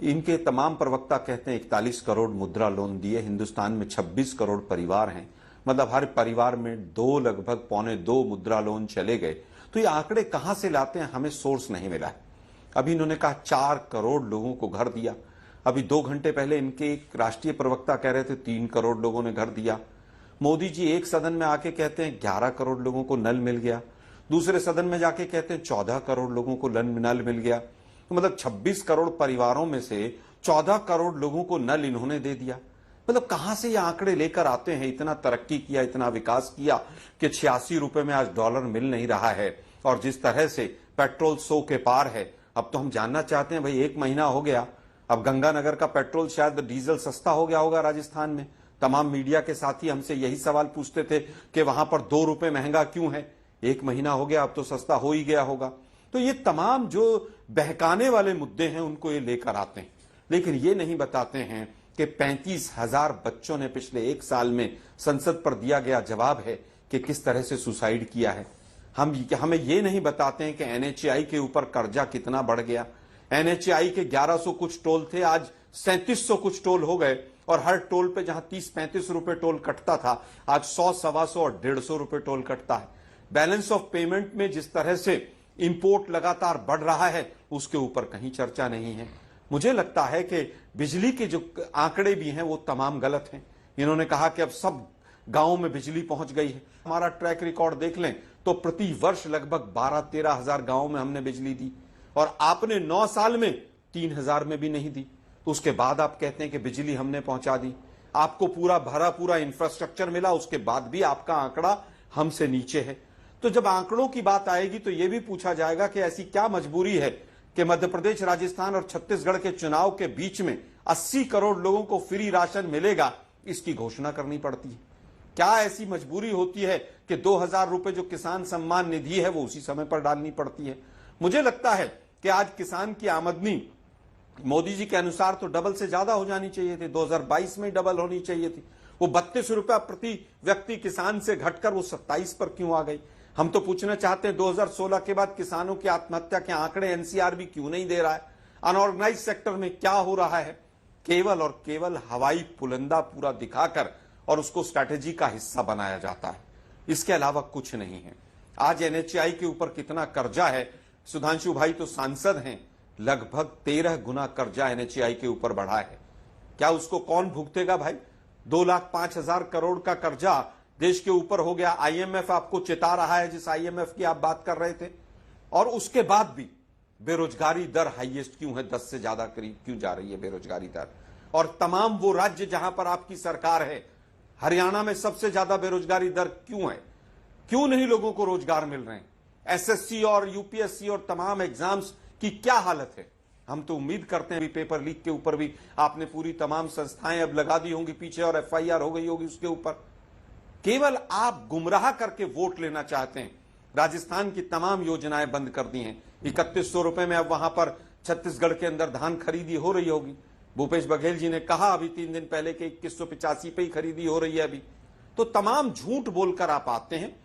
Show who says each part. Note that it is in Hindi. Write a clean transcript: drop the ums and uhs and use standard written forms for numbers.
Speaker 1: इनके तमाम प्रवक्ता कहते हैं 41 करोड़ मुद्रा लोन दिए, हिंदुस्तान में 26 करोड़ परिवार हैं, मतलब हर परिवार में लगभग 1.25 मुद्रा लोन चले गए। तो ये आंकड़े कहां से लाते हैं, हमें सोर्स नहीं मिला है। अभी इन्होंने कहा 4 करोड़ लोगों को घर दिया। अभी 2 घंटे पहले इनके एक राष्ट्रीय प्रवक्ता कह रहे थे 3 करोड़ लोगों ने घर दिया। मोदी जी एक सदन में आके कहते हैं 11 करोड़ लोगों को नल मिल गया, दूसरे सदन में जाके कहते हैं 14 करोड़ लोगों को नल मिल गया। तो मतलब 26 करोड़ परिवारों में से 14 करोड़ लोगों को नल इन्होंने दे दिया। मतलब कहां से ये आंकड़े लेकर आते हैं? इतना तरक्की किया, इतना विकास किया कि 86 रुपए में आज डॉलर मिल नहीं रहा है, और जिस तरह से पेट्रोल 100 के पार है। अब तो हम जानना चाहते हैं भाई, 1 महीना हो गया, अब गंगानगर का पेट्रोल शायद डीजल सस्ता हो गया होगा राजस्थान में। तमाम मीडिया के साथी हमसे यही सवाल पूछते थे कि वहां पर 2 रुपए महंगा क्यों है। 1 महीना हो गया, अब तो सस्ता हो ही गया होगा। तो ये तमाम जो बहकाने वाले मुद्दे हैं उनको ये लेकर आते हैं, लेकिन ये नहीं बताते हैं कि 35,000 बच्चों ने पिछले 1 साल में संसद पर दिया गया जवाब है कि किस तरह से सुसाइड किया है। हमें ये नहीं बताते हैं कि एनएचएआई के ऊपर कर्जा कितना बढ़ गया। एनएचएआई के 1100 कुछ टोल थे, आज 3700 कुछ टोल हो गए, और हर टोल पे जहां 30-35 रुपए टोल कटता था, आज 100, 125 और 150 रुपए टोल कटता है। बैलेंस ऑफ पेमेंट में जिस तरह से इंपोर्ट लगातार बढ़ रहा है, उसके ऊपर कहीं चर्चा नहीं है। मुझे लगता है कि बिजली के जो आंकड़े भी हैं वो तमाम गलत हैं। इन्होंने कहा कि अब सब गांवों में बिजली पहुंच गई है। हमारा ट्रैक रिकॉर्ड देख लें तो प्रति वर्ष लगभग 12-13 हजार गांवों में हमने बिजली दी, और आपने 9 साल में 3,000 में भी नहीं दी। तो उसके बाद आप कहते हैं कि बिजली हमने पहुंचा दी। आपको पूरा इंफ्रास्ट्रक्चर मिला, उसके बाद भी आपका आंकड़ा हमसे नीचे है। तो जब आंकड़ों की बात आएगी तो यह भी पूछा जाएगा कि ऐसी क्या मजबूरी है कि मध्य प्रदेश, राजस्थान और छत्तीसगढ़ के चुनाव के बीच में 80 करोड़ लोगों को फ्री राशन मिलेगा, इसकी घोषणा करनी पड़ती है। क्या ऐसी मजबूरी होती है कि 2,000 रुपए जो किसान सम्मान निधि है वो उसी समय पर डालनी पड़ती है? मुझे लगता है कि आज किसान की आमदनी मोदी जी के अनुसार तो डबल से ज्यादा हो जानी चाहिए थी, 2022 में डबल होनी चाहिए थी। वो 32 रुपया प्रति व्यक्ति किसान से घटकर वो 27 पर क्यों आ गई? हम तो पूछना चाहते हैं 2016 के बाद किसानों की आत्महत्या के आंकड़े एनसीआर भी क्यों नहीं दे रहा है? अनऑर्गेनाइज सेक्टर में क्या हो रहा है? केवल और केवल हवाई पुलंदा पूरा दिखाकर और उसको स्ट्रैटेजी का हिस्सा बनाया जाता है, इसके अलावा कुछ नहीं है। आज एनएचएआई के ऊपर कितना कर्जा है? सुधांशु भाई तो सांसद हैं, लगभग 13 गुना कर्जा एनएचएआई के ऊपर बढ़ा है। क्या उसको कौन भुगतेगा भाई? 2,05,000 करोड़ का कर्जा देश के ऊपर हो गया। आईएमएफ आपको चिता रहा है, जिस आईएमएफ की आप बात कर रहे थे, और उसके बाद भी बेरोजगारी दर हाईएस्ट क्यों है? 10 से ज्यादा करीब क्यों जा रही है बेरोजगारी दर? और तमाम वो राज्य जहां पर आपकी सरकार है, हरियाणा में सबसे ज्यादा बेरोजगारी दर क्यों है? क्यों नहीं लोगों को रोजगार मिल रहे हैं? एसएससी और यूपीएससी और तमाम एग्जाम्स की क्या हालत है? हम तो उम्मीद करते हैं पेपर लीक के ऊपर भी आपने पूरी तमाम संस्थाएं अब लगा दी होंगी पीछे, और एफआईआर हो गई होगी उसके ऊपर। केवल आप गुमराह करके वोट लेना चाहते हैं। राजस्थान की तमाम योजनाएं बंद कर दी हैं। 3100 रुपए में अब वहां पर छत्तीसगढ़ के अंदर धान खरीदी हो रही होगी। भूपेश बघेल जी ने कहा अभी 3 दिन पहले कि 2185 पे ही खरीदी हो रही है अभी। तो तमाम झूठ बोलकर आप आते हैं।